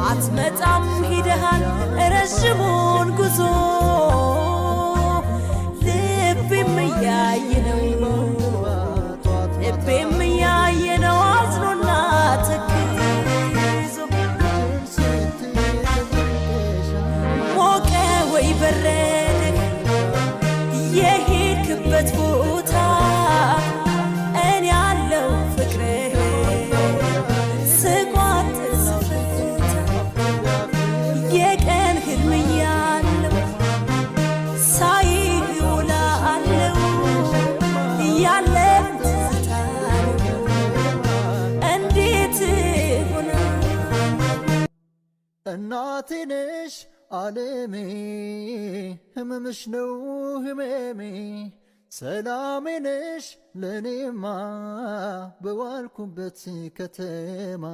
አትመጣም ሂደሃል ረጅሙን ጉዞ ልቤም እያየ ነው አዝኖና ተክዞ ሞቀ ወይ በረደህ የሄድክበት ቦታ እኔ ያለው ፍቅርህ ስቋጥር ስፈታ የቀን ህልም ያለው ሳይህ ውላለሁ ያለን ትዝታ እንዴት ሆነ እናቴ ነሽ ዓለሜ ህመምሽ ነው ህመሜ ሰላሜ ነሽ ለኔማ በዋልኩበት ከተማ